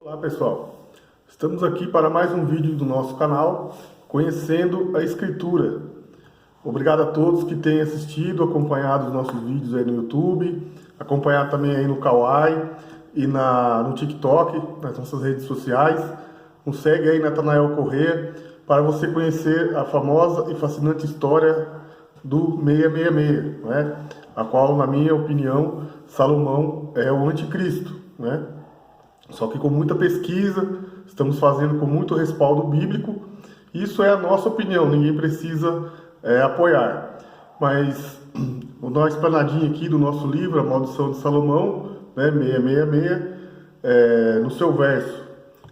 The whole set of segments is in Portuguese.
Olá pessoal, estamos aqui para mais um vídeo do nosso canal, Conhecendo a Escritura. Obrigado a todos que têm assistido, acompanhado os nossos vídeos aí no YouTube, acompanhado também aí no Kawai e no TikTok, nas nossas redes sociais. Nos segue aí, Natanael Corrêa, para você conhecer a famosa e fascinante história do 666, né? A qual, na minha opinião, Salomão é o anticristo, né? Só que com muita pesquisa, estamos fazendo com muito respaldo bíblico. Isso é a nossa opinião, ninguém precisa apoiar. Mas na explanadinha aqui do nosso livro, A Maldição de Salomão, né, 666, no seu verso,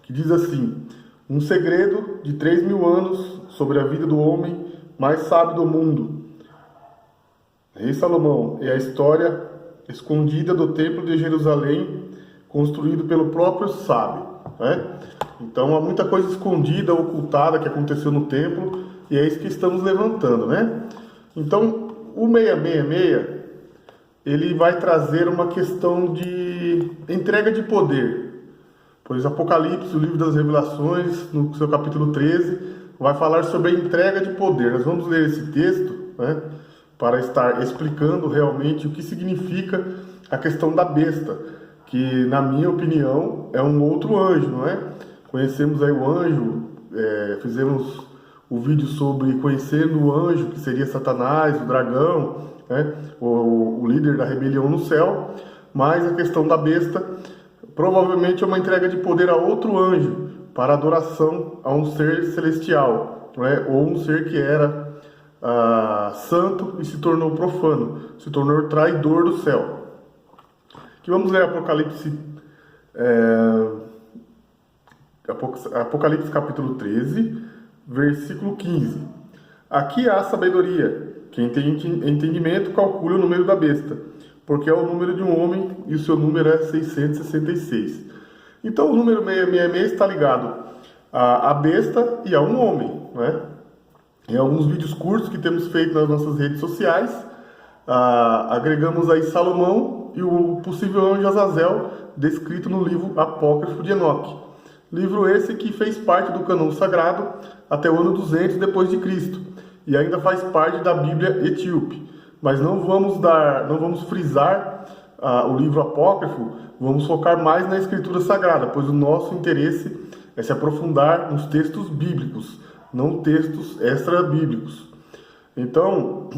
que diz assim: um segredo de 3.000 anos sobre a vida do homem mais sábio do mundo. Rei Salomão é a história escondida do templo de Jerusalém, construído pelo próprio sábio, né? Então há muita coisa escondida, ocultada que aconteceu no templo, e é isso que estamos levantando, né? Então o 666 ele vai trazer uma questão de entrega de poder, pois Apocalipse, o livro das Revelações, no seu capítulo 13, vai falar sobre a entrega de poder. Nós vamos ler esse texto, né, para estar explicando realmente o que significa a questão da besta, que, na minha opinião, é um outro anjo, não é? Conhecemos aí o anjo, fizemos o vídeo sobre conhecendo o anjo, que seria Satanás, o dragão, né? O líder da rebelião no céu, mas a questão da besta provavelmente é uma entrega de poder a outro anjo, para adoração a um ser celestial, né? Ou um ser que era santo e se tornou profano, se tornou traidor do céu. Que vamos ler Apocalipse capítulo 13, versículo 15. Aqui há sabedoria. Quem tem entendimento calcule o número da besta, porque é o número de um homem e o seu número é 666. Então o número 666 está ligado à besta e a um homem, né? Em alguns vídeos curtos que temos feito nas nossas redes sociais, agregamos aí Salomão e o possível anjo Azazel, descrito no livro Apócrifo de Enoque. Livro esse que fez parte do cânon sagrado até o ano 200 depois de Cristo, e ainda faz parte da Bíblia etíope. Mas não vamos frisar o livro apócrifo, vamos focar mais na escritura sagrada, pois o nosso interesse é se aprofundar nos textos bíblicos, não textos extra-bíblicos. Então,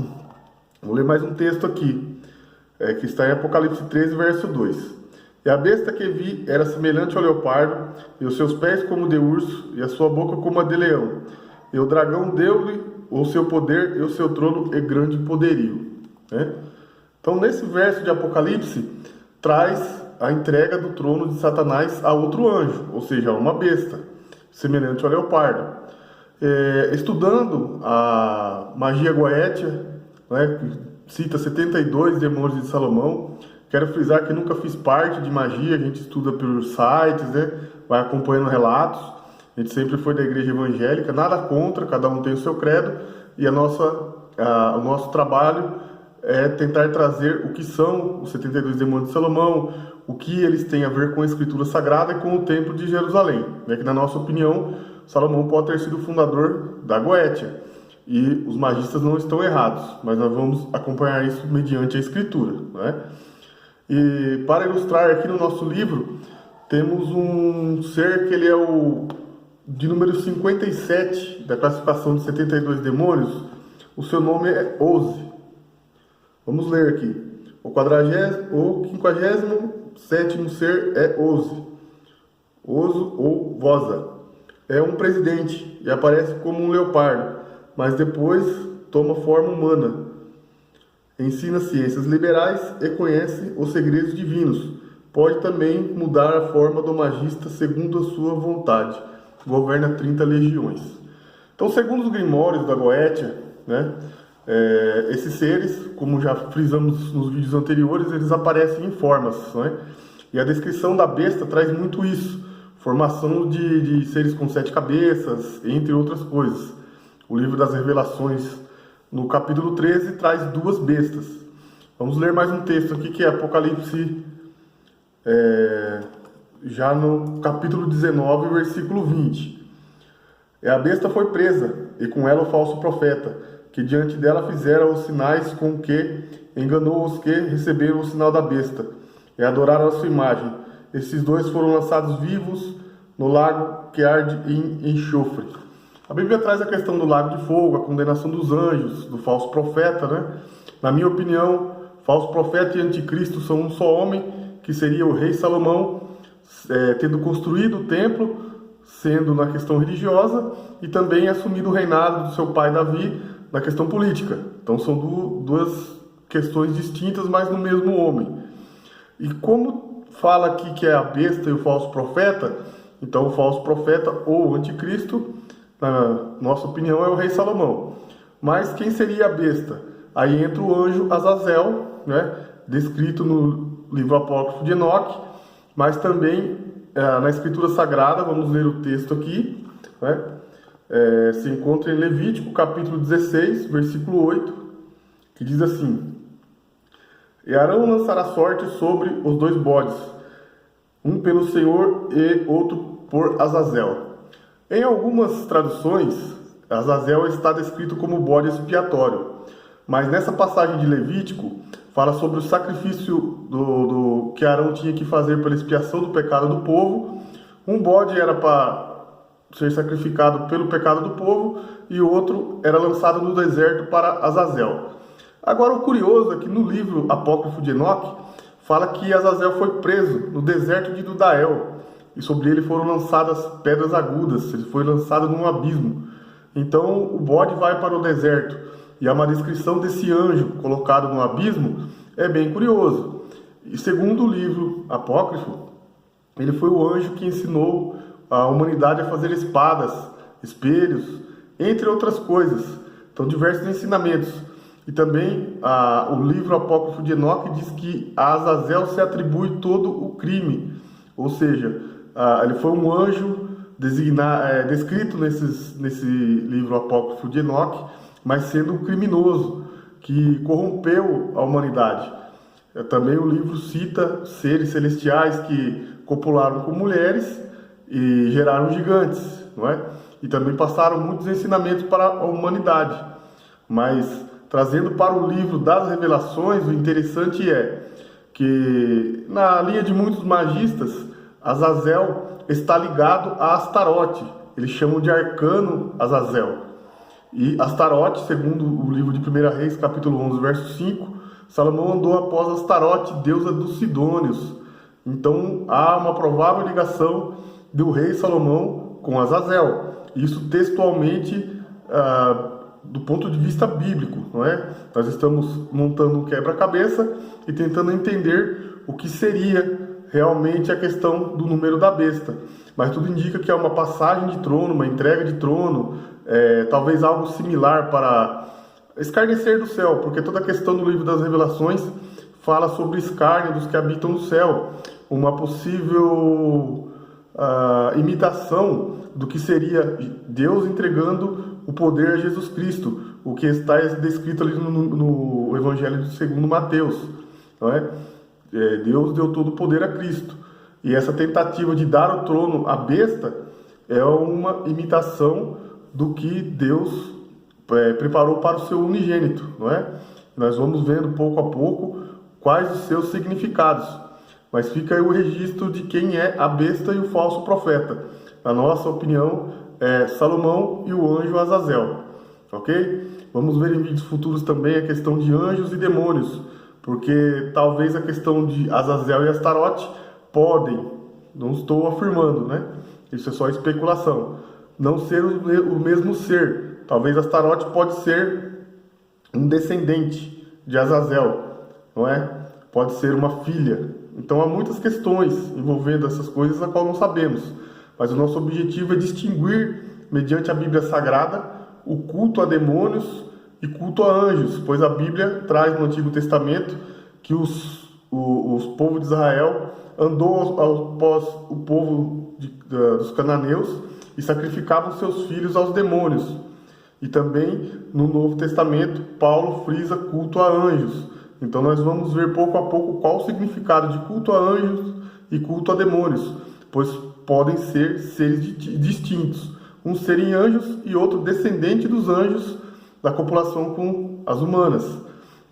vou ler mais um texto aqui, que está em Apocalipse 13, verso 2. E a besta que vi era semelhante ao leopardo, e os seus pés como de urso, e a sua boca como a de leão. E o dragão deu-lhe o seu poder e o seu trono e grande poderio. Né? Então, nesse verso de Apocalipse, traz a entrega do trono de Satanás a outro anjo, ou seja, a uma besta, semelhante ao leopardo. Estudando a magia goétia, né, que cita 72 demônios de Salomão, quero frisar que nunca fiz parte de magia, a gente estuda por sites, né, vai acompanhando relatos, a gente sempre foi da igreja evangélica, nada contra, cada um tem o seu credo, e o nosso trabalho é tentar trazer o que são os 72 demônios de Salomão, o que eles têm a ver com a escritura sagrada e com o templo de Jerusalém, né, que na nossa opinião, Salomão pode ter sido o fundador da Goétia, e os magistas não estão errados, mas nós vamos acompanhar isso mediante a escritura, né? E para ilustrar aqui no nosso livro, temos um ser que ele é o de número 57 da classificação de 72 demônios. O seu nome é Oze. Vamos ler aqui. O 57º ser é Oze. Ozo ou Voza. É um presidente e aparece como um leopardo, mas depois toma forma humana. Ensina ciências liberais e conhece os segredos divinos. Pode também mudar a forma do magista segundo a sua vontade. Governa 30 legiões. Então, segundo os grimórios da Goétia, né, esses seres, como já frisamos nos vídeos anteriores, eles aparecem em formas, né? E a descrição da besta traz muito isso. Formação de seres com 7 cabeças, entre outras coisas. O livro das Revelações, no capítulo 13, traz 2 bestas. Vamos ler mais um texto aqui, que é Apocalipse já no capítulo 19, versículo 20. E a besta foi presa, e com ela o falso profeta, que diante dela fizeram os sinais com que enganou os que receberam o sinal da besta, e adoraram a sua imagem. Esses dois foram lançados vivos no lago que arde em enxofre. A Bíblia traz a questão do lago de fogo, a condenação dos anjos, do falso profeta, né? Na minha opinião, falso profeta e anticristo são um só homem, que seria o rei Salomão, tendo construído o templo, sendo na questão religiosa, e também assumido o reinado do seu pai Davi na questão política. Então são duas questões distintas, mas no mesmo homem. E como fala aqui que é a besta e o falso profeta, então o falso profeta ou o anticristo, na nossa opinião, é o rei Salomão. Mas quem seria a besta? Aí entra o anjo Azazel, né, descrito no livro apócrifo de Enoque, mas também na Escritura Sagrada, vamos ler o texto aqui, né, se encontra em Levítico, capítulo 16, versículo 8, que diz assim: E Arão lançará sorte sobre os dois bodes, um pelo Senhor e outro por Azazel. Em algumas traduções, Azazel está descrito como bode expiatório, mas nessa passagem de Levítico fala sobre o sacrifício que Arão tinha que fazer pela expiação do pecado do povo. Um bode era para ser sacrificado pelo pecado do povo e o outro era lançado no deserto para Azazel. Agora, o curioso é que no livro apócrifo de Enoque fala que Azazel foi preso no deserto de Dudael e sobre ele foram lançadas pedras agudas, ele foi lançado num abismo. Então o bode vai para o deserto e há uma descrição desse anjo colocado no abismo, é bem curioso. E segundo o livro apócrifo, ele foi o anjo que ensinou a humanidade a fazer espadas, espelhos, entre outras coisas. Então diversos ensinamentos. E também o livro apócrifo de Enoque diz que a Azazel se atribui todo o crime, ou seja, ele foi um anjo descrito nesse livro apócrifo de Enoque, mas sendo um criminoso que corrompeu a humanidade. Também o livro cita seres celestiais que copularam com mulheres e geraram gigantes, não é? E também passaram muitos ensinamentos para a humanidade. Mas trazendo para o livro das revelações, o interessante é que na linha de muitos magistas, Azazel está ligado a Astarote. Eles chamam de arcano Azazel. E Astarote, segundo o livro de 1 Reis, capítulo 11, verso 5, Salomão andou após Astarote, deusa dos Sidônios. Então há uma provável ligação do rei Salomão com Azazel. Isso textualmente do ponto de vista bíblico, não é? Nós estamos montando um quebra-cabeça e tentando entender o que seria realmente a questão do número da besta. Mas tudo indica que é uma passagem de trono, uma entrega de trono, talvez algo similar para escarnecer do céu, porque toda a questão do livro das Revelações fala sobre escárnio dos que habitam no céu, uma possível imitação do que seria Deus entregando o poder a Jesus Cristo, o que está descrito ali no Evangelho segundo Mateus, não é? Deus deu todo o poder a Cristo, e essa tentativa de dar o trono à besta é uma imitação do que Deus preparou para o seu unigênito, não é? Nós vamos vendo pouco a pouco quais os seus significados, mas fica aí o registro de quem é a besta e o falso profeta. Na nossa opinião, é Salomão e o anjo Azazel, ok? Vamos ver em vídeos futuros também a questão de anjos e demônios, porque talvez a questão de Azazel e Astarote podem, não estou afirmando, né? Isso é só especulação, não ser o mesmo ser. Talvez Astarote pode ser um descendente de Azazel, não é? Pode ser uma filha. Então há muitas questões envolvendo essas coisas a qual não sabemos. Mas o nosso objetivo é distinguir, mediante a Bíblia Sagrada, o culto a demônios e culto a anjos, pois a Bíblia traz no Antigo Testamento que os povos de Israel andou após o povo dos cananeus e sacrificavam seus filhos aos demônios. E também no Novo Testamento, Paulo frisa culto a anjos. Então nós vamos ver pouco a pouco qual o significado de culto a anjos e culto a demônios. pois podem ser seres distintos, um serem anjos e outro descendente dos anjos da copulação com as humanas.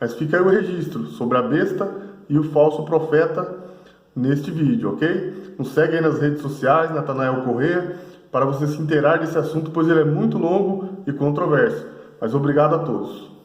Mas fica aí o registro sobre a besta e o falso profeta neste vídeo, ok? Nos segue aí nas redes sociais, Natanael Corrêa, para você se inteirar desse assunto, pois ele é muito longo e controverso. Mas obrigado a todos.